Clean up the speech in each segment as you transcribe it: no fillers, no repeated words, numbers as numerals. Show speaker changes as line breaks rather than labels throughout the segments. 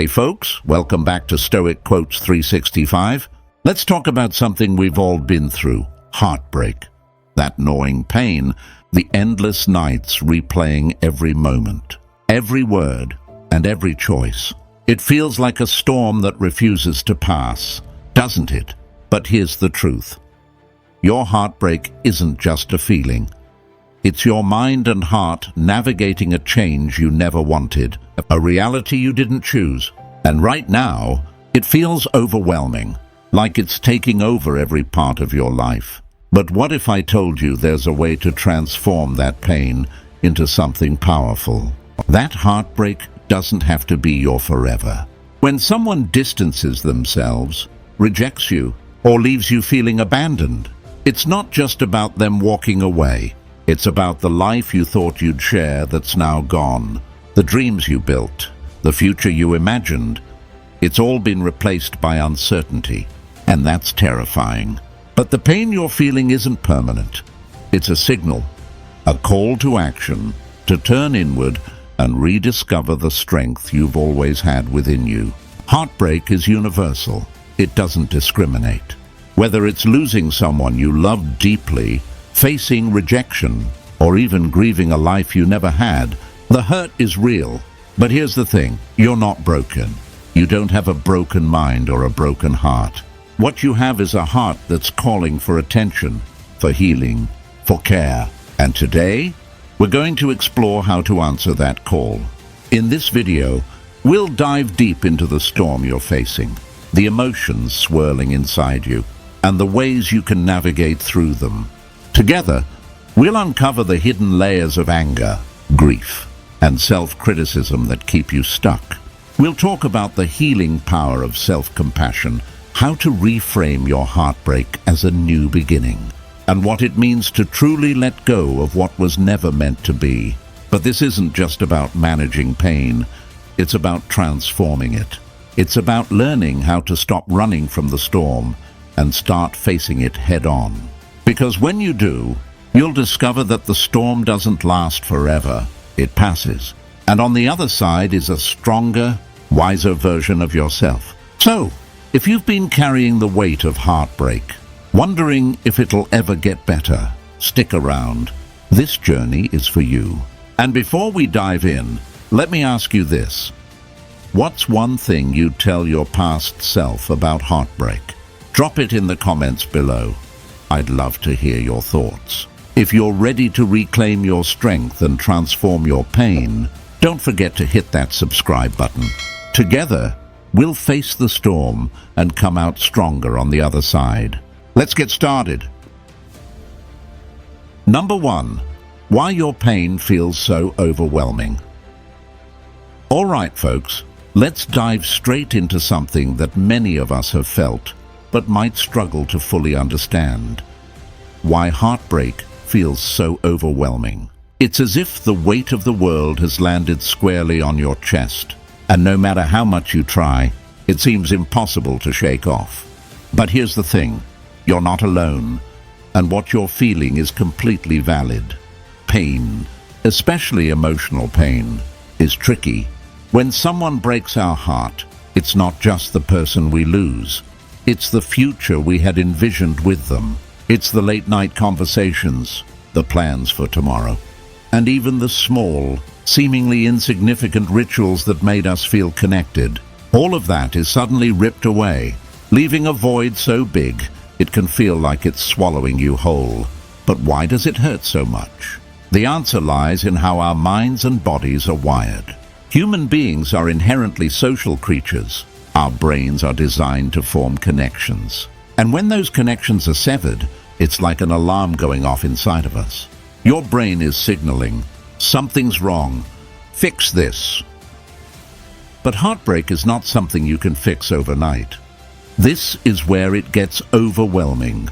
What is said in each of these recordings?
Hey folks, welcome back to Stoic Quotes 365. Let's talk about something we've all been through, heartbreak. That gnawing pain, the endless nights replaying every moment, every word, and every choice. It feels like a storm that refuses to pass, doesn't it? But here's the truth. Your heartbreak isn't just a feeling. It's your mind and heart navigating a change you never wanted, a reality you didn't choose. And right now, it feels overwhelming, like it's taking over every part of your life. But what if I told you there's a way to transform that pain into something powerful? That heartbreak doesn't have to be your forever. When someone distances themselves, rejects you, or leaves you feeling abandoned, it's not just about them walking away. It's about the life you thought you'd share that's now gone, the dreams you built, the future you imagined. It's all been replaced by uncertainty, and that's terrifying. But the pain you're feeling isn't permanent. It's a signal, a call to action, to turn inward and rediscover the strength you've always had within you. Heartbreak is universal. It doesn't discriminate. Whether it's losing someone you love deeply, facing rejection, or even grieving a life you never had, the hurt is real. But here's the thing, you're not broken. You don't have a broken mind or a broken heart. What you have is a heart that's calling for attention, for healing, for care. And today, we're going to explore how to answer that call. In this video, we'll dive deep into the storm you're facing, the emotions swirling inside you, and the ways you can navigate through them. Together, we'll uncover the hidden layers of anger, grief, and self-criticism that keep you stuck. We'll talk about the healing power of self-compassion, how to reframe your heartbreak as a new beginning, and what it means to truly let go of what was never meant to be. But this isn't just about managing pain, it's about transforming it. It's about learning how to stop running from the storm and start facing it head-on. Because when you do, you'll discover that the storm doesn't last forever. It passes. And on the other side is a stronger, wiser version of yourself. So, if you've been carrying the weight of heartbreak, wondering if it'll ever get better, stick around. This journey is for you. And before we dive in, let me ask you this. What's one thing you'd tell your past self about heartbreak? Drop it in the comments below. I'd love to hear your thoughts. If you're ready to reclaim your strength and transform your pain, don't forget to hit that subscribe button. Together, we'll face the storm and come out stronger on the other side. Let's get started. Number 1, why your pain feels so overwhelming. All right, folks, let's dive straight into something that many of us have felt, but might struggle to fully understand. Why heartbreak feels so overwhelming. It's as if the weight of the world has landed squarely on your chest, and no matter how much you try, it seems impossible to shake off. But here's the thing, you're not alone, and what you're feeling is completely valid. Pain, especially emotional pain, is tricky. When someone breaks our heart, it's not just the person we lose. It's the future we had envisioned with them. It's the late-night conversations, the plans for tomorrow, and even the small, seemingly insignificant rituals that made us feel connected. All of that is suddenly ripped away, leaving a void so big it can feel like it's swallowing you whole. But why does it hurt so much? The answer lies in how our minds and bodies are wired. Human beings are inherently social creatures. Our brains are designed to form connections. And when those connections are severed, it's like an alarm going off inside of us. Your brain is signaling, something's wrong, fix this. But heartbreak is not something you can fix overnight. This is where it gets overwhelming.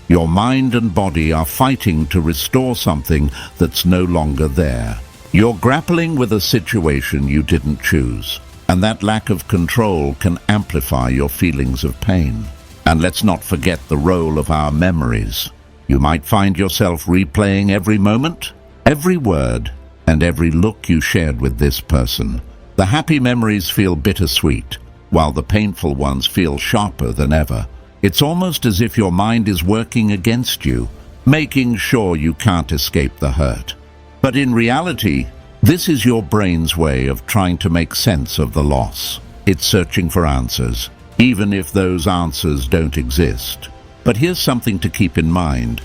Your mind and body are fighting to restore something that's no longer there. You're grappling with a situation you didn't choose. And that lack of control can amplify your feelings of pain. And let's not forget the role of our memories. You might find yourself replaying every moment, every word, and every look you shared with this person. The happy memories feel bittersweet, while the painful ones feel sharper than ever. It's almost as if your mind is working against you, making sure you can't escape the hurt. But in reality, this is your brain's way of trying to make sense of the loss. It's searching for answers, even if those answers don't exist. But here's something to keep in mind.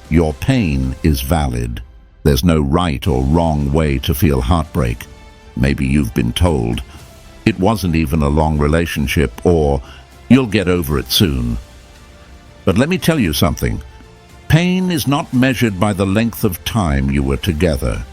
Your pain is valid. There's no right or wrong way to feel heartbreak. Maybe you've been told it wasn't even a long relationship, or you'll get over it soon. But let me tell you something. Pain is not measured by the length of time you were together.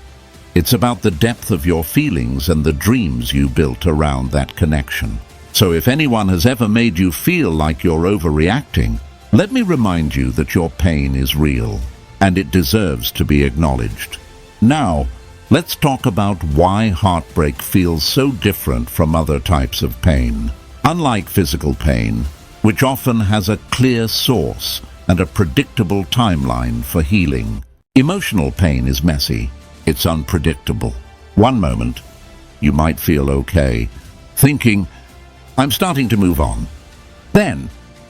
It's about the depth of your feelings and the dreams you built around that connection. So if anyone has ever made you feel like you're overreacting, let me remind you that your pain is real, and it deserves to be acknowledged. Now, let's talk about why heartbreak feels so different from other types of pain. Unlike physical pain, which often has a clear source and a predictable timeline for healing, emotional pain is messy. It's unpredictable. One moment, you might feel okay, thinking, I'm starting to move on. Then,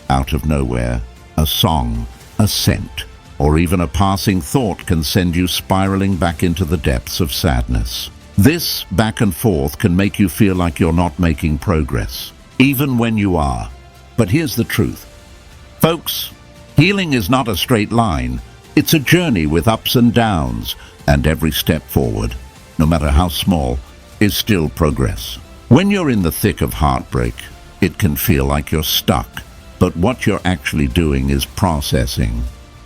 out of nowhere, a song, a scent, or even a passing thought can send you spiraling back into the depths of sadness. This back and forth can make you feel like you're not making progress, even when you are. But here's the truth. Folks, healing is not a straight line. It's a journey with ups and downs, and every step forward, no matter how small, is still progress. When you're in the thick of heartbreak, it can feel like you're stuck, but what you're actually doing is processing.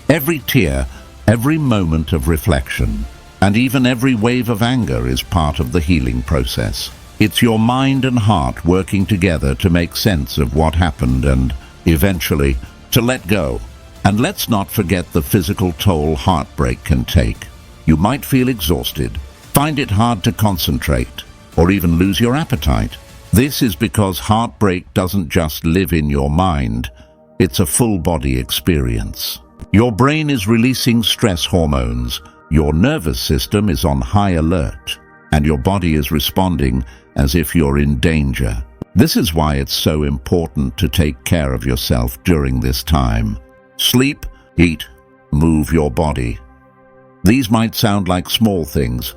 Every tear, every moment of reflection, and even every wave of anger is part of the healing process. It's your mind and heart working together to make sense of what happened and, eventually, to let go. And let's not forget the physical toll heartbreak can take. You might feel exhausted, find it hard to concentrate, or even lose your appetite. This is because heartbreak doesn't just live in your mind, it's a full-body experience. Your brain is releasing stress hormones, your nervous system is on high alert, and your body is responding as if you're in danger. This is why it's so important to take care of yourself during this time. Sleep, eat, move your body. These might sound like small things,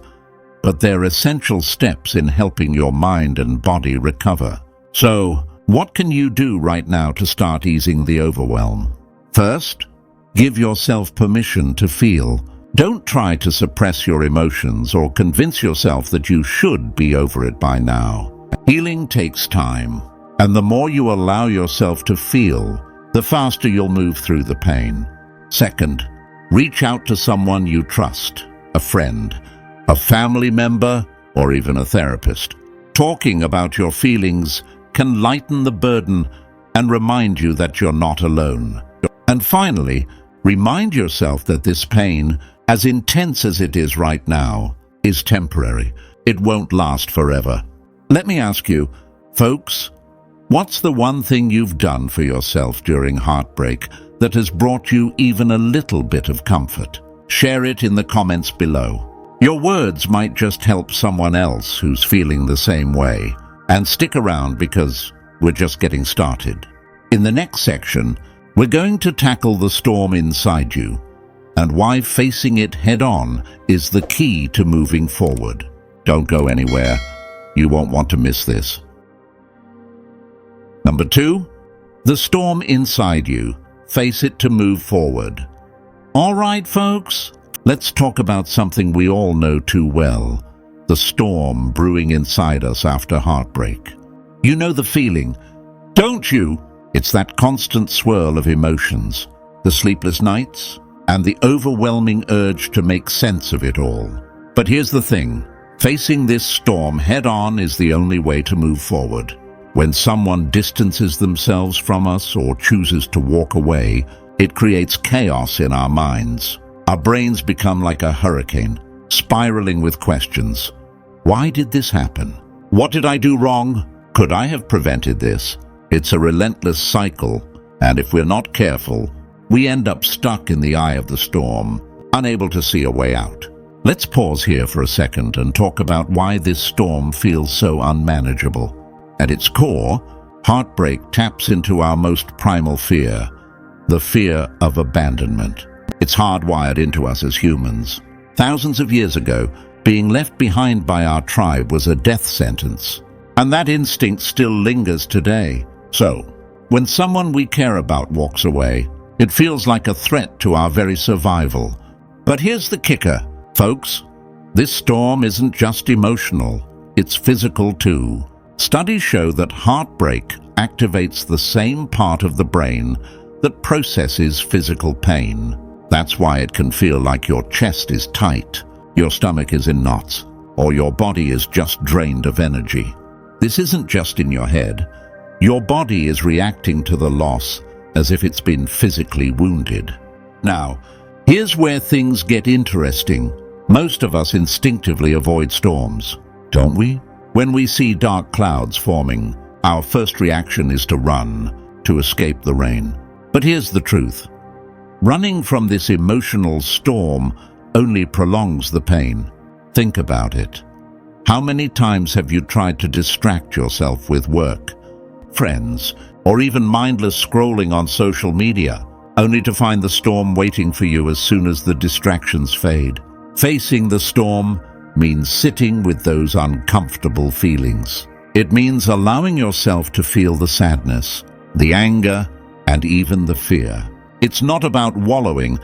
but they're essential steps in helping your mind and body recover. So, what can you do right now to start easing the overwhelm? First, give yourself permission to feel. Don't try to suppress your emotions or convince yourself that you should be over it by now. Healing takes time, and the more you allow yourself to feel, the faster you'll move through the pain. Second, reach out to someone you trust, a friend, a family member, or even a therapist. Talking about your feelings can lighten the burden and remind you that you're not alone. And finally, remind yourself that this pain, as intense as it is right now, is temporary. It won't last forever. Let me ask you, folks, what's the one thing you've done for yourself during heartbreak that has brought you even a little bit of comfort? Share it in the comments below. Your words might just help someone else who's feeling the same way. And stick around because we're just getting started. In the next section, we're going to tackle the storm inside you and why facing it head-on is the key to moving forward. Don't go anywhere. You won't want to miss this. Number 2, the storm inside you. Face it to move forward. All right, folks, let's talk about something we all know too well. The storm brewing inside us after heartbreak. You know the feeling, don't you? It's that constant swirl of emotions, the sleepless nights, and the overwhelming urge to make sense of it all. But here's the thing, facing this storm head-on is the only way to move forward. When someone distances themselves from us or chooses to walk away, it creates chaos in our minds. Our brains become like a hurricane, spiraling with questions. Why did this happen? What did I do wrong? Could I have prevented this? It's a relentless cycle, and if we're not careful, we end up stuck in the eye of the storm, unable to see a way out. Let's pause here for a second and talk about why this storm feels so unmanageable. At its core, heartbreak taps into our most primal fear, the fear of abandonment. It's hardwired into us as humans. Thousands of years ago, being left behind by our tribe was a death sentence, and that instinct still lingers today. So, when someone we care about walks away, it feels like a threat to our very survival. But here's the kicker, folks. This storm isn't just emotional, it's physical too. Studies show that heartbreak activates the same part of the brain that processes physical pain. That's why it can feel like your chest is tight, your stomach is in knots, or your body is just drained of energy. This isn't just in your head. Your body is reacting to the loss as if it's been physically wounded. Now, here's where things get interesting. Most of us instinctively avoid storms, don't we? When we see dark clouds forming, our first reaction is to run, to escape the rain. But here's the truth. Running from this emotional storm only prolongs the pain. Think about it. How many times have you tried to distract yourself with work, friends, or even mindless scrolling on social media, only to find the storm waiting for you as soon as the distractions fade? Facing the storm means sitting with those uncomfortable feelings. It means allowing yourself to feel the sadness, the anger, and even the fear. It's not about wallowing,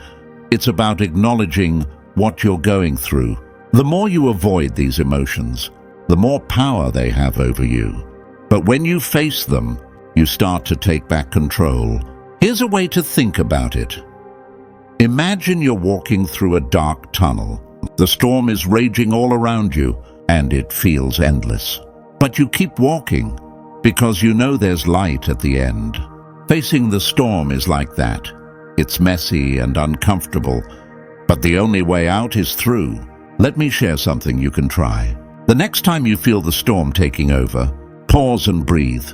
it's about acknowledging what you're going through. The more you avoid these emotions, the more power they have over you. But when you face them, you start to take back control. Here's a way to think about it. Imagine you're walking through a dark tunnel. The storm is raging all around you, and it feels endless. But you keep walking, because you know there's light at the end. Facing the storm is like that. It's messy and uncomfortable, but the only way out is through. Let me share something you can try. The next time you feel the storm taking over, pause and breathe.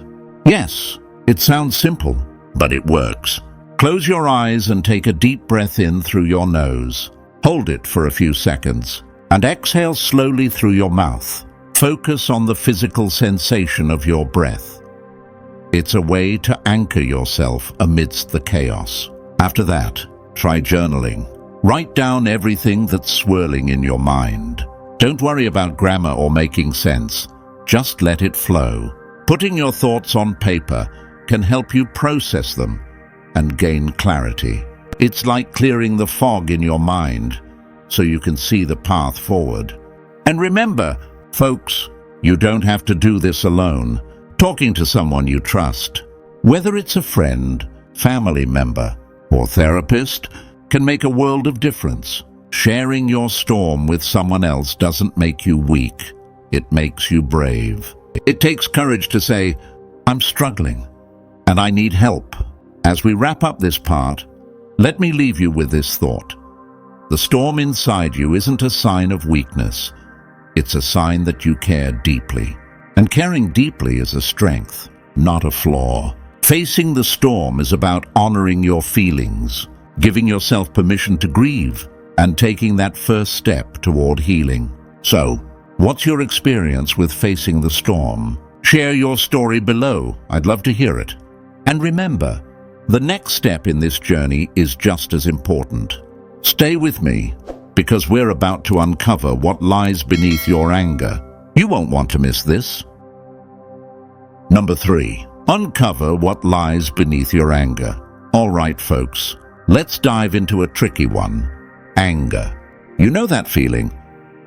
Yes, it sounds simple, but it works. Close your eyes and take a deep breath in through your nose. Hold it for a few seconds, and exhale slowly through your mouth. Focus on the physical sensation of your breath. It's a way to anchor yourself amidst the chaos. After that, try journaling. Write down everything that's swirling in your mind. Don't worry about grammar or making sense. Just let it flow. Putting your thoughts on paper can help you process them and gain clarity. It's like clearing the fog in your mind so you can see the path forward. And remember, folks, you don't have to do this alone. Talking to someone you trust, whether it's a friend, family member, or therapist, can make a world of difference. Sharing your storm with someone else doesn't make you weak. It makes you brave. It takes courage to say, I'm struggling, and I need help. As we wrap up this part, let me leave you with this thought. The storm inside you isn't a sign of weakness. It's a sign that you care deeply. And caring deeply is a strength, not a flaw. Facing the storm is about honoring your feelings, giving yourself permission to grieve, and taking that first step toward healing. So, what's your experience with facing the storm? Share your story below. I'd love to hear it. And remember, the next step in this journey is just as important. Stay with me, because we're about to uncover what lies beneath your anger. You won't want to miss this. Number 3. Uncover what lies beneath your anger. All right, folks, let's dive into a tricky one. Anger. You know that feeling,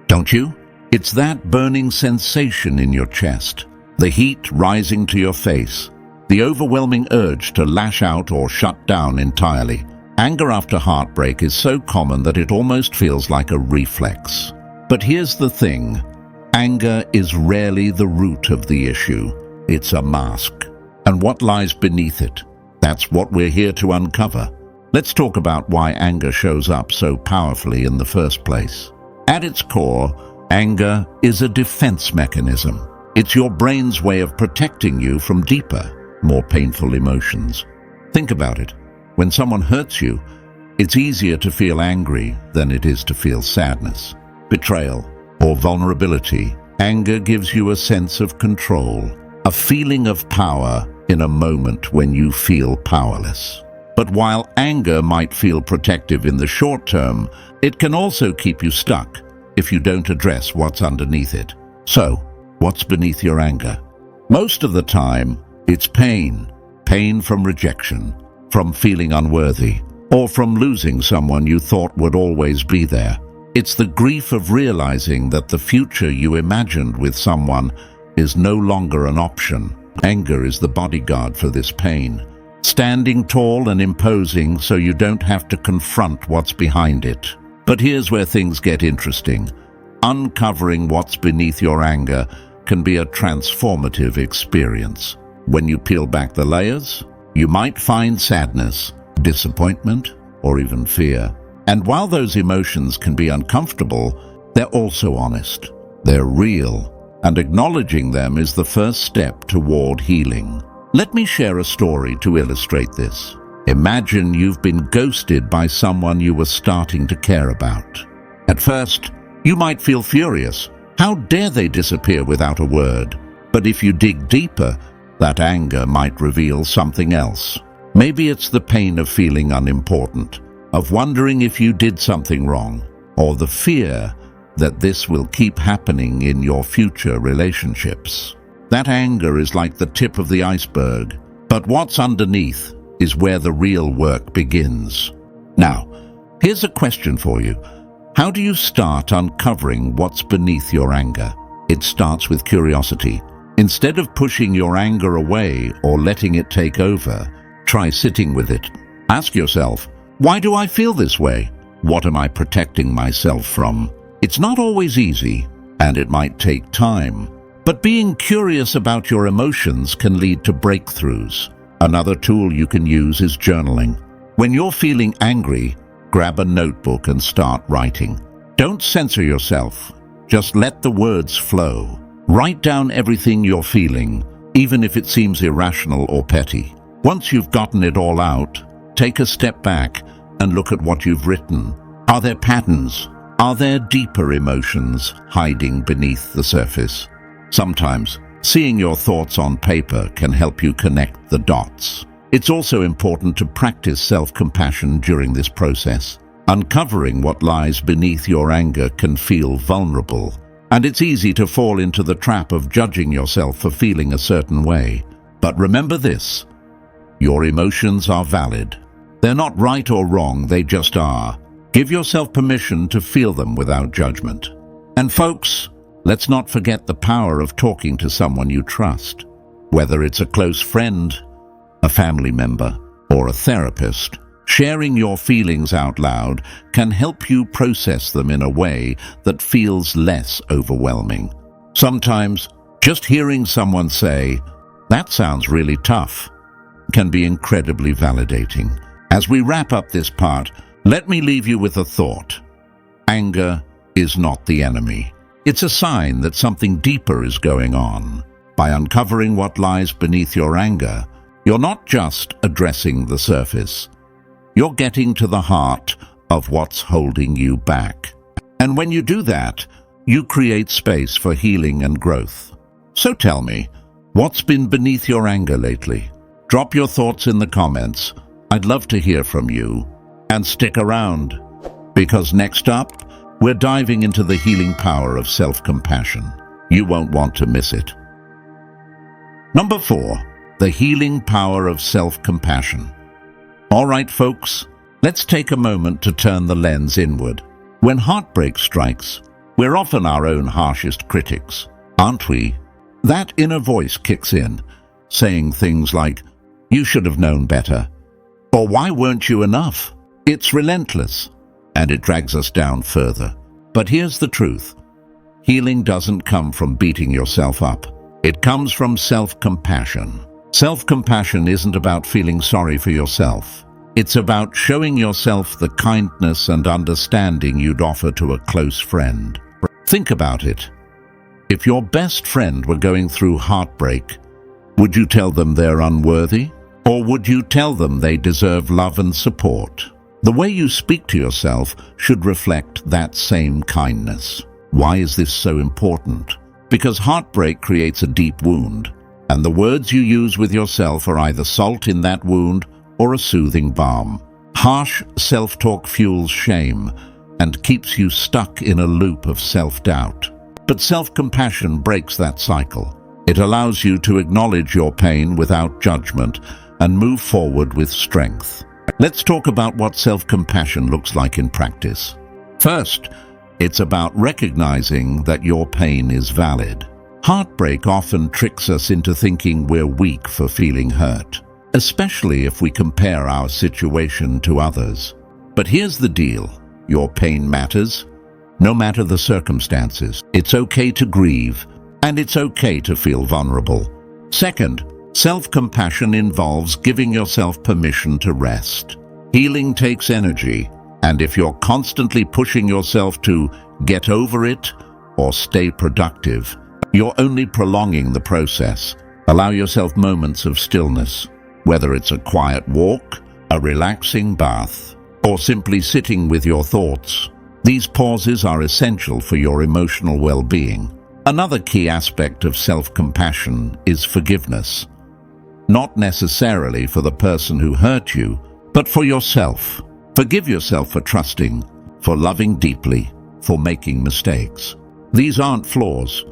don't you? It's that burning sensation in your chest, the heat rising to your face, the overwhelming urge to lash out or shut down entirely. Anger after heartbreak is so common that it almost feels like a reflex. But here's the thing. Anger is rarely the root of the issue. It's a mask. And what lies beneath it? That's what we're here to uncover. Let's talk about why anger shows up so powerfully in the first place. At its core, anger is a defense mechanism. It's your brain's way of protecting you from deeper, more painful emotions. Think about it. When someone hurts you, it's easier to feel angry than it is to feel sadness. betrayal, or vulnerability, anger gives you a sense of control, a feeling of power in a moment when you feel powerless. But while anger might feel protective in the short term, it can also keep you stuck if you don't address what's underneath it. So, what's beneath your anger? Most of the time, it's pain. Pain from rejection, from feeling unworthy, or from losing someone you thought would always be there. It's the grief of realizing that the future you imagined with someone is no longer an option. Anger is the bodyguard for this pain, standing tall and imposing so you don't have to confront what's behind it. But here's where things get interesting. Uncovering what's beneath your anger can be a transformative experience. When you peel back the layers, you might find sadness, disappointment, or even fear. And while those emotions can be uncomfortable, they're also honest. They're real, and acknowledging them is the first step toward healing. Let me share a story to illustrate this. Imagine you've been ghosted by someone you were starting to care about. At first, you might feel furious. How dare they disappear without a word? But if you dig deeper, that anger might reveal something else. Maybe it's the pain of feeling unimportant, of wondering if you did something wrong, or the fear that this will keep happening in your future relationships. That anger is like the tip of the iceberg, but what's underneath is where the real work begins. Now, here's a question for you. How do you start uncovering what's beneath your anger? It starts with curiosity. Instead of pushing your anger away or letting it take over, try sitting with it. Ask yourself, why do I feel this way? What am I protecting myself from? It's not always easy, and it might take time. But being curious about your emotions can lead to breakthroughs. Another tool you can use is journaling. When you're feeling angry, grab a notebook and start writing. Don't censor yourself. Just let the words flow. Write down everything you're feeling, even if it seems irrational or petty. Once you've gotten it all out, take a step back and look at what you've written. Are there patterns? Are there deeper emotions hiding beneath the surface? Sometimes, seeing your thoughts on paper can help you connect the dots. It's also important to practice self-compassion during this process. Uncovering what lies beneath your anger can feel vulnerable, and it's easy to fall into the trap of judging yourself for feeling a certain way. But remember this: your emotions are valid. They're not right or wrong, they just are. Give yourself permission to feel them without judgment. And folks, let's not forget the power of talking to someone you trust. Whether it's a close friend, a family member, or a therapist, sharing your feelings out loud can help you process them in a way that feels less overwhelming. Sometimes, just hearing someone say, "That sounds really tough," can be incredibly validating. As we wrap up this part, let me leave you with a thought. Anger is not the enemy. It's a sign that something deeper is going on. By uncovering what lies beneath your anger, you're not just addressing the surface. You're getting to the heart of what's holding you back. And when you do that, you create space for healing and growth. So tell me, what's been beneath your anger lately? Drop your thoughts in the comments. I'd love to hear from you. And stick around, because next up, we're diving into the healing power of self-compassion. You won't want to miss it. Number 4, the healing power of self-compassion. All right, folks, let's take a moment to turn the lens inward. When heartbreak strikes, we're often our own harshest critics, aren't we? That inner voice kicks in, saying things like, "You should have known better," or "Why weren't you enough?" It's relentless, and it drags us down further. But here's the truth. Healing doesn't come from beating yourself up. It comes from self-compassion. Self-compassion isn't about feeling sorry for yourself. It's about showing yourself the kindness and understanding you'd offer to a close friend. Think about it. If your best friend were going through heartbreak, would you tell them they're unworthy? Or would you tell them they deserve love and support? The way you speak to yourself should reflect that same kindness. Why is this so important? Because heartbreak creates a deep wound, and the words you use with yourself are either salt in that wound or a soothing balm. Harsh self-talk fuels shame and keeps you stuck in a loop of self-doubt. But self-compassion breaks that cycle. It allows you to acknowledge your pain without judgment and move forward with strength. Let's talk about what self-compassion looks like in practice. First, it's about recognizing that your pain is valid. Heartbreak often tricks us into thinking we're weak for feeling hurt, especially if we compare our situation to others. But here's the deal. Your pain matters, no matter the circumstances. It's okay to grieve, and it's okay to feel vulnerable. Second, self-compassion involves giving yourself permission to rest. Healing takes energy, and if you're constantly pushing yourself to get over it or stay productive, you're only prolonging the process. Allow yourself moments of stillness, whether it's a quiet walk, a relaxing bath, or simply sitting with your thoughts. These pauses are essential for your emotional well-being. Another key aspect of self-compassion is forgiveness. Not necessarily for the person who hurt you, but for yourself. Forgive yourself for trusting, for loving deeply, for making mistakes. These aren't flaws.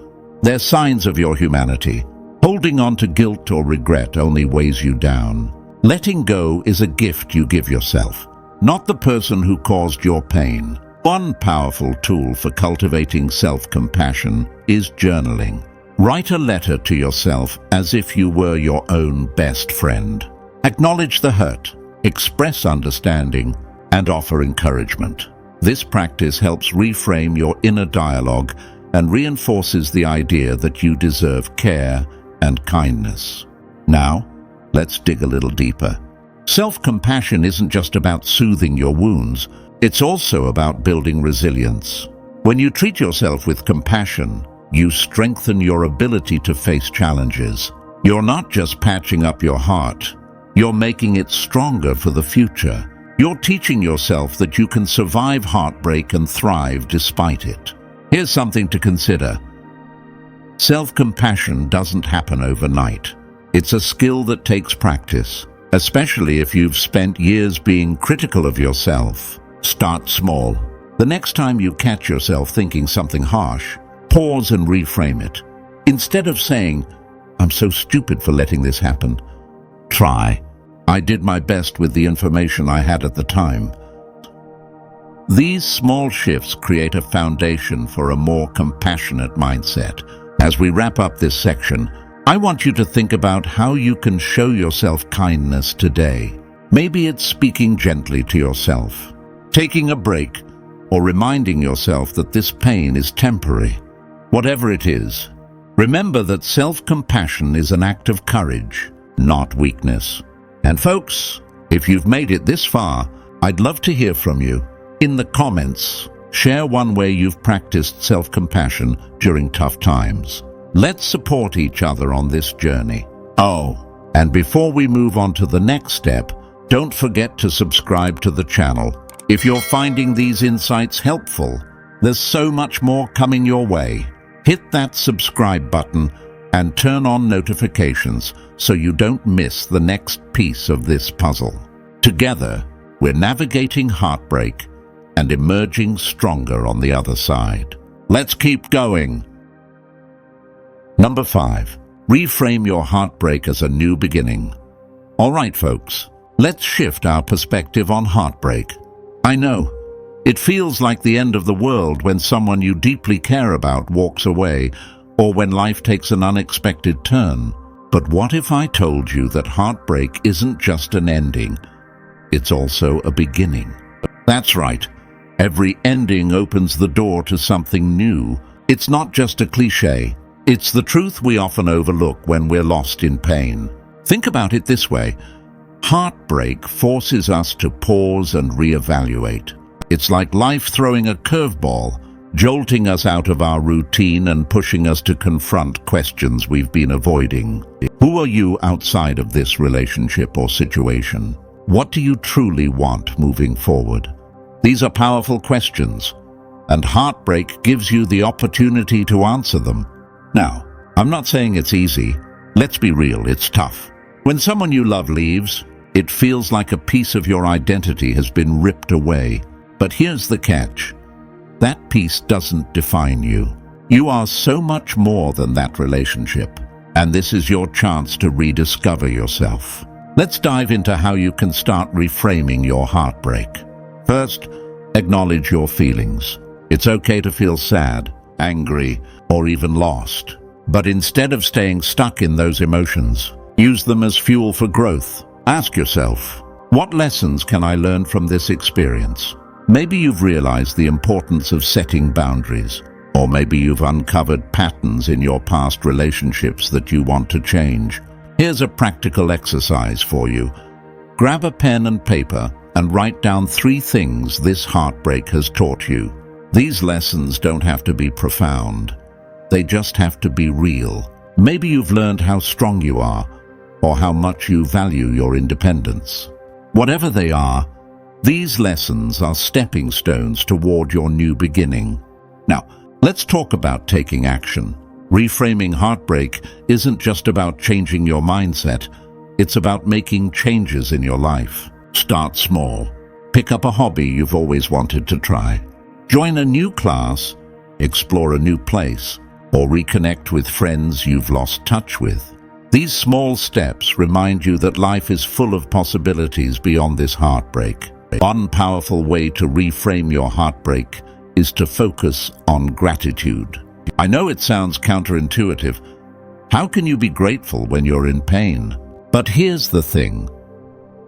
They're signs of your humanity. Holding on to guilt or regret only weighs you down. Letting go is a gift you give yourself, not the person who caused your pain. One powerful tool for cultivating self-compassion is journaling. Write a letter to yourself as if you were your own best friend. Acknowledge the hurt, express understanding, and offer encouragement. This practice helps reframe your inner dialogue and reinforces the idea that you deserve care and kindness. Now, let's dig a little deeper. Self-compassion isn't just about soothing your wounds, it's also about building resilience. When you treat yourself with compassion, you strengthen your ability to face challenges. You're not just patching up your heart, you're making it stronger for the future. You're teaching yourself that you can survive heartbreak and thrive despite it. Here's something to consider. Self-compassion doesn't happen overnight. It's a skill that takes practice, especially if you've spent years being critical of yourself. Start small. The next time you catch yourself thinking something harsh, pause and reframe it. Instead of saying, "I'm so stupid for letting this happen," try, "I did my best with the information I had at the time." These small shifts create a foundation for a more compassionate mindset. As we wrap up this section, I want you to think about how you can show yourself kindness today. Maybe it's speaking gently to yourself, taking a break, or reminding yourself that this pain is temporary. Whatever it is, remember that self-compassion is an act of courage, not weakness. And folks, if you've made it this far, I'd love to hear from you. In the comments, share one way you've practiced self-compassion during tough times. Let's support each other on this journey. Oh, and before we move on to the next step, don't forget to subscribe to the channel. If you're finding these insights helpful, there's so much more coming your way. Hit that subscribe button and turn on notifications so you don't miss the next piece of this puzzle. Together, we're navigating heartbreak and emerging stronger on the other side. Let's keep going. Number 5, reframe your heartbreak as a new beginning. All right, folks, let's shift our perspective on heartbreak. I know, it feels like the end of the world when someone you deeply care about walks away, or when life takes an unexpected turn. But what if I told you that heartbreak isn't just an ending, it's also a beginning? That's right. Every ending opens the door to something new. It's not just a cliche. It's the truth we often overlook when we're lost in pain. Think about it this way. Heartbreak forces us to pause and reevaluate. It's like life throwing a curveball, jolting us out of our routine and pushing us to confront questions we've been avoiding. Who are you outside of this relationship or situation? What do you truly want moving forward? These are powerful questions, and heartbreak gives you the opportunity to answer them. Now, I'm not saying it's easy. Let's be real, it's tough. When someone you love leaves, it feels like a piece of your identity has been ripped away. But here's the catch. That piece doesn't define you. You are so much more than that relationship, and this is your chance to rediscover yourself. Let's dive into how you can start reframing your heartbreak. First, acknowledge your feelings. It's okay to feel sad, angry, or even lost. But instead of staying stuck in those emotions, use them as fuel for growth. Ask yourself, what lessons can I learn from this experience? Maybe you've realized the importance of setting boundaries, or maybe you've uncovered patterns in your past relationships that you want to change. Here's a practical exercise for you. Grab a pen and paper and write down 3 things this heartbreak has taught you. These lessons don't have to be profound. They just have to be real. Maybe you've learned how strong you are, or how much you value your independence. Whatever they are, these lessons are stepping stones toward your new beginning. Now, let's talk about taking action. Reframing heartbreak isn't just about changing your mindset. It's about making changes in your life. Start small. Pick up a hobby you've always wanted to try. Join a new class, explore a new place, or reconnect with friends you've lost touch with. These small steps remind you that life is full of possibilities beyond this heartbreak. One powerful way to reframe your heartbreak is to focus on gratitude. I know it sounds counterintuitive. How can you be grateful when you're in pain? But here's the thing.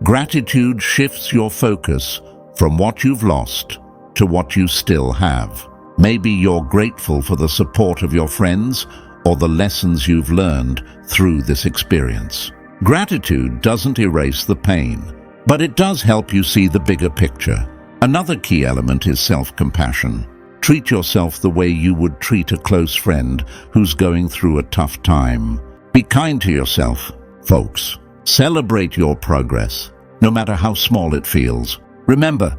Gratitude shifts your focus from what you've lost to what you still have. Maybe you're grateful for the support of your friends or the lessons you've learned through this experience. Gratitude doesn't erase the pain, but it does help you see the bigger picture. Another key element is self-compassion. Treat yourself the way you would treat a close friend who's going through a tough time. Be kind to yourself, folks. Celebrate your progress, no matter how small it feels. Remember,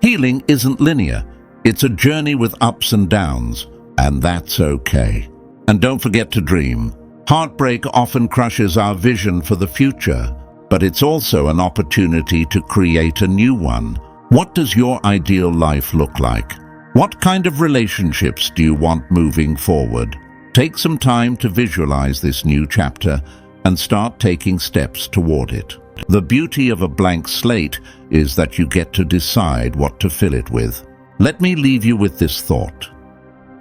healing isn't linear. It's a journey with ups and downs, and that's okay. And don't forget to dream. Heartbreak often crushes our vision for the future, but it's also an opportunity to create a new one. What does your ideal life look like? What kind of relationships do you want moving forward? Take some time to visualize this new chapter and start taking steps toward it. The beauty of a blank slate is that you get to decide what to fill it with. Let me leave you with this thought.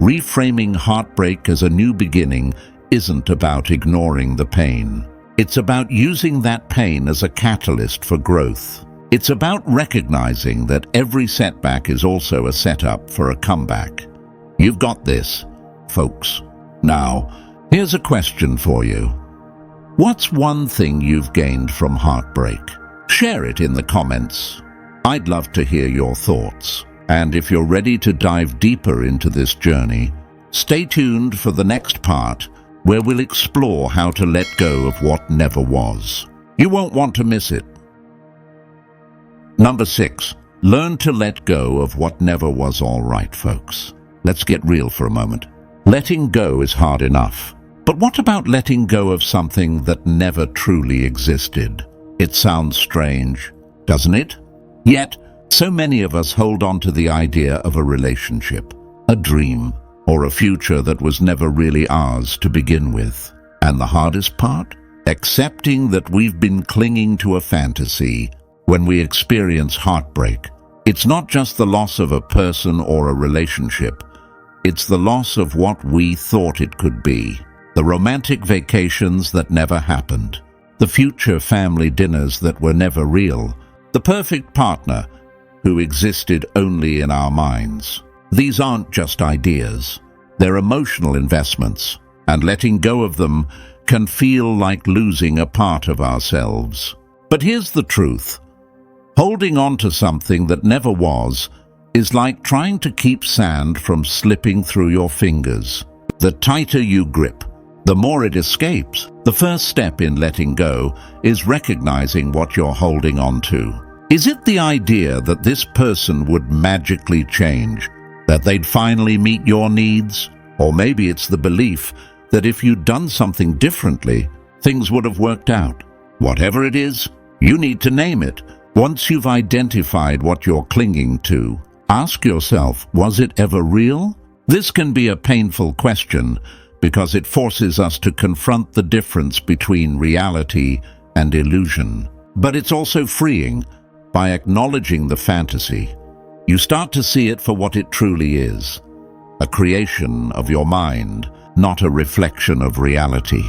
Reframing heartbreak as a new beginning isn't about ignoring the pain. It's about using that pain as a catalyst for growth. It's about recognizing that every setback is also a setup for a comeback. You've got this, folks. Now, here's a question for you. What's one thing you've gained from heartbreak? Share it in the comments. I'd love to hear your thoughts. And if you're ready to dive deeper into this journey, stay tuned for the next part, where we'll explore how to let go of what never was. You won't want to miss it. Number 6, learn to let go of what never was all right, folks. Let's get real for a moment. Letting go is hard enough. But what about letting go of something that never truly existed? It sounds strange, doesn't it? Yet, so many of us hold on to the idea of a relationship, a dream, or a future that was never really ours to begin with. And the hardest part? Accepting that we've been clinging to a fantasy when we experience heartbreak. It's not just the loss of a person or a relationship. It's the loss of what we thought it could be. The romantic vacations that never happened. The future family dinners that were never real. The perfect partner who existed only in our minds. These aren't just ideas. They're emotional investments, and letting go of them can feel like losing a part of ourselves. But here's the truth. Holding on to something that never was is like trying to keep sand from slipping through your fingers. The tighter you grip, the more it escapes. The first step in letting go is recognizing what you're holding on to. Is it the idea that this person would magically change, that they'd finally meet your needs? Or maybe it's the belief that if you'd done something differently, things would have worked out. Whatever it is, you need to name it. Once you've identified what you're clinging to, ask yourself, was it ever real? This can be a painful question because it forces us to confront the difference between reality and illusion. But it's also freeing. By acknowledging the fantasy, you start to see it for what it truly is, a creation of your mind, not a reflection of reality.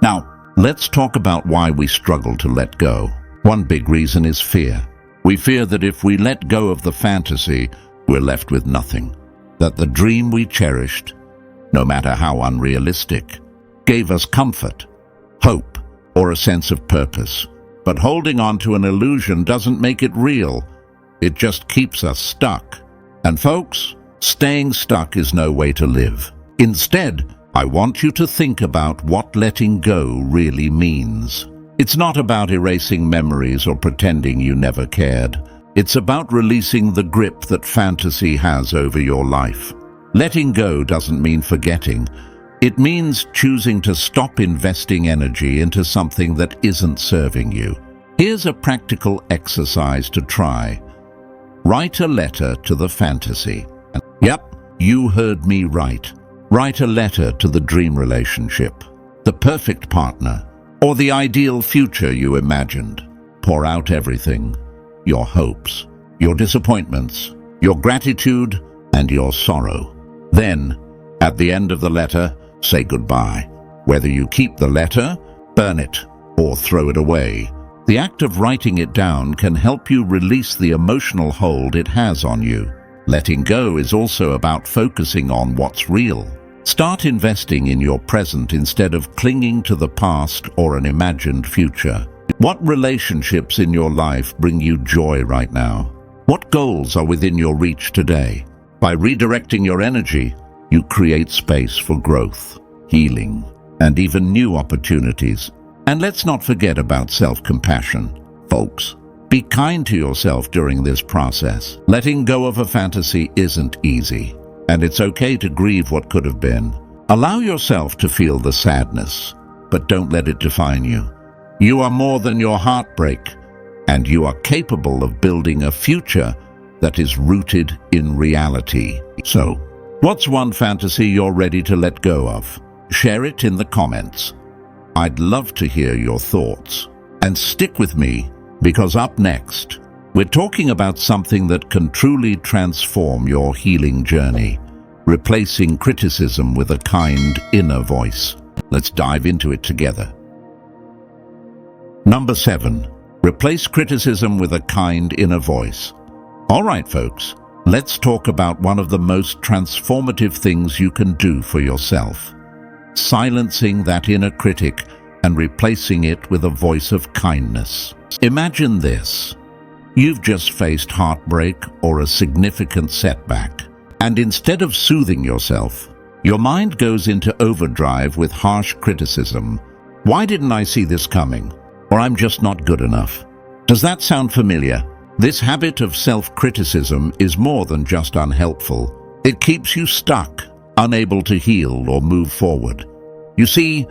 Now, let's talk about why we struggle to let go. One big reason is fear. We fear that if we let go of the fantasy, we're left with nothing. That the dream we cherished, no matter how unrealistic, gave us comfort, hope, or a sense of purpose. But holding on to an illusion doesn't make it real. It just keeps us stuck. And folks, staying stuck is no way to live. Instead, I want you to think about what letting go really means. It's not about erasing memories or pretending you never cared. It's about releasing the grip that fantasy has over your life. Letting go doesn't mean forgetting. It means choosing to stop investing energy into something that isn't serving you. Here's a practical exercise to try. Write a letter to the fantasy. Yep, you heard me right. Write a letter to the dream relationship, the perfect partner, or the ideal future you imagined. Pour out everything, your hopes, your disappointments, your gratitude, and your sorrow. Then, at the end of the letter, say goodbye. Whether you keep the letter, burn it, or throw it away, the act of writing it down can help you release the emotional hold it has on you. Letting go is also about focusing on what's real. Start investing in your present instead of clinging to the past or an imagined future. What relationships in your life bring you joy right now? What goals are within your reach today? By redirecting your energy, you create space for growth, healing, and even new opportunities. And let's not forget about self-compassion. Folks, be kind to yourself during this process. Letting go of a fantasy isn't easy, and it's okay to grieve what could have been. Allow yourself to feel the sadness, but don't let it define you. You are more than your heartbreak, and you are capable of building a future that is rooted in reality. So, what's one fantasy you're ready to let go of? Share it in the comments. I'd love to hear your thoughts. And stick with me, because up next, we're talking about something that can truly transform your healing journey, replacing criticism with a kind inner voice. Let's dive into it together. Number 7. Replace criticism with a kind inner voice. All right, folks, let's talk about one of the most transformative things you can do for yourself. Silencing that inner critic and replacing it with a voice of kindness. Imagine this. You've just faced heartbreak or a significant setback, and instead of soothing yourself, your mind goes into overdrive with harsh criticism. Why didn't I see this coming? Or I'm just not good enough. Does that sound familiar? This habit of self-criticism is more than just unhelpful. It keeps you stuck, unable to heal or move forward. You see,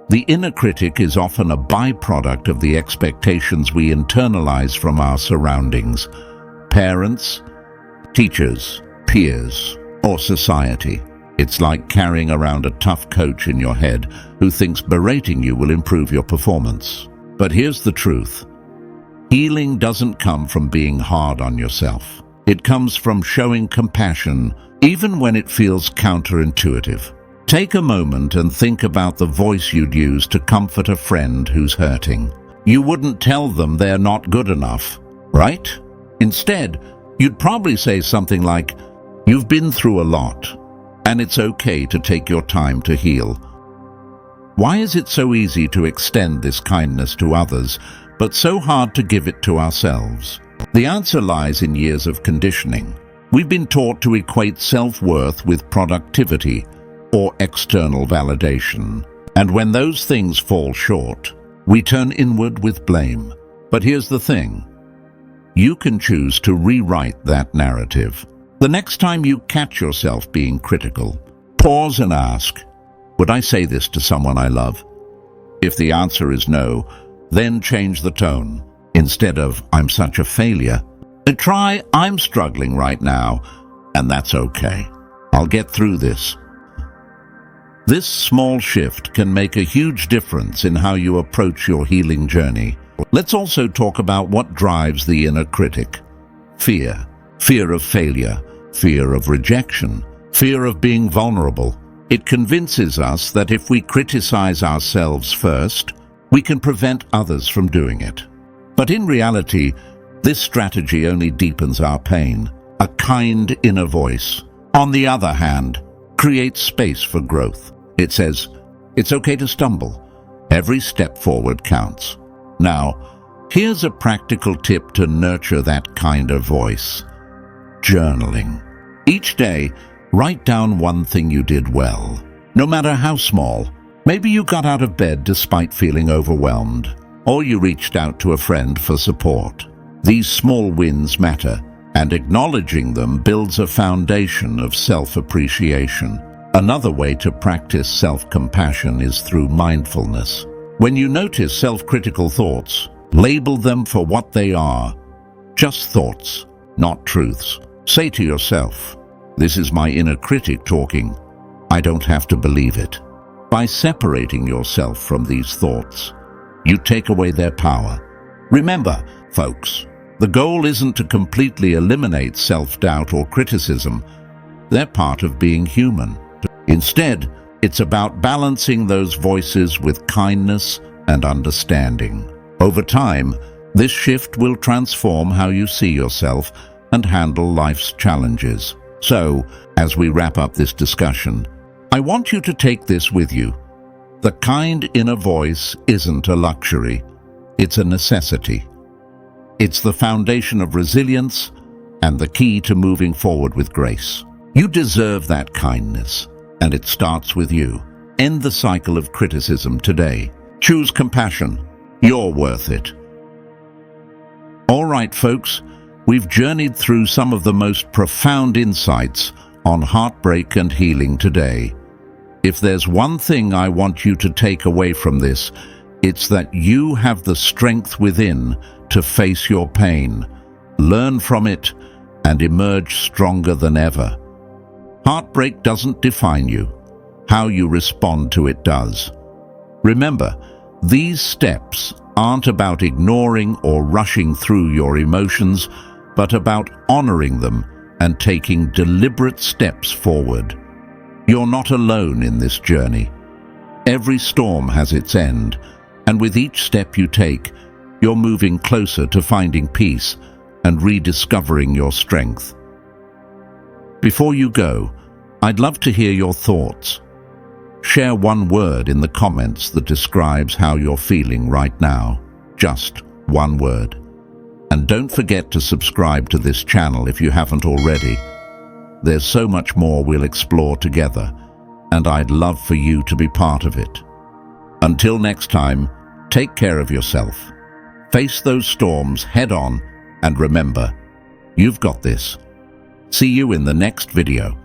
the inner critic is often a byproduct of the expectations we internalize from our surroundings, parents, teachers, peers, or society. It's like carrying around a tough coach in your head who thinks berating you will improve your performance. But here's the truth. Healing doesn't come from being hard on yourself. It comes from showing compassion, even when it feels counterintuitive. Take a moment and think about the voice you'd use to comfort a friend who's hurting. You wouldn't tell them they're not good enough, right? Instead, you'd probably say something like, "You've been through a lot, and it's okay to take your time to heal." Why is it so easy to extend this kindness to others, but so hard to give it to ourselves? The answer lies in years of conditioning. We've been taught to equate self-worth with productivity or external validation. And when those things fall short, we turn inward with blame. But here's the thing. You can choose to rewrite that narrative. The next time you catch yourself being critical, pause and ask, would I say this to someone I love? If the answer is no, then change the tone. Instead of, I'm such a failure, try, I'm struggling right now, and that's okay. I'll get through this. This small shift can make a huge difference in how you approach your healing journey. Let's also talk about what drives the inner critic. Fear. Fear of failure. Fear of rejection. Fear of being vulnerable. It convinces us that if we criticize ourselves first, we can prevent others from doing it. But in reality, this strategy only deepens our pain. A kind inner voice, on the other hand, creates space for growth. It says, it's okay to stumble. Every step forward counts. Now, here's a practical tip to nurture that kind of voice. Journaling. Each day, write down one thing you did well, no matter how small. Maybe you got out of bed despite feeling overwhelmed, or you reached out to a friend for support. These small wins matter, and acknowledging them builds a foundation of self-appreciation. Another way to practice self-compassion is through mindfulness. When you notice self-critical thoughts, label them for what they are. Just thoughts, not truths. Say to yourself, this is my inner critic talking. I don't have to believe it. By separating yourself from these thoughts, you take away their power. Remember, folks, the goal isn't to completely eliminate self-doubt or criticism. They're part of being human. Instead, it's about balancing those voices with kindness and understanding. Over time, this shift will transform how you see yourself and handle life's challenges. So, as we wrap up this discussion, I want you to take this with you. The kind inner voice isn't a luxury, it's a necessity. It's the foundation of resilience and the key to moving forward with grace. You deserve that kindness, and it starts with you. End the cycle of criticism today. Choose compassion. You're worth it. All right, folks, we've journeyed through some of the most profound insights on heartbreak and healing today. If there's one thing I want you to take away from this, it's that you have the strength within to face your pain, learn from it, and emerge stronger than ever. Heartbreak doesn't define you. How you respond to it does. Remember, these steps aren't about ignoring or rushing through your emotions, but about honoring them and taking deliberate steps forward. You're not alone in this journey. Every storm has its end, and with each step you take, you're moving closer to finding peace and rediscovering your strength. Before you go, I'd love to hear your thoughts. Share one word in the comments that describes how you're feeling right now. Just one word. And don't forget to subscribe to this channel if you haven't already. There's so much more we'll explore together, and I'd love for you to be part of it. Until next time, take care of yourself. Face those storms head on, and remember, you've got this. See you in the next video.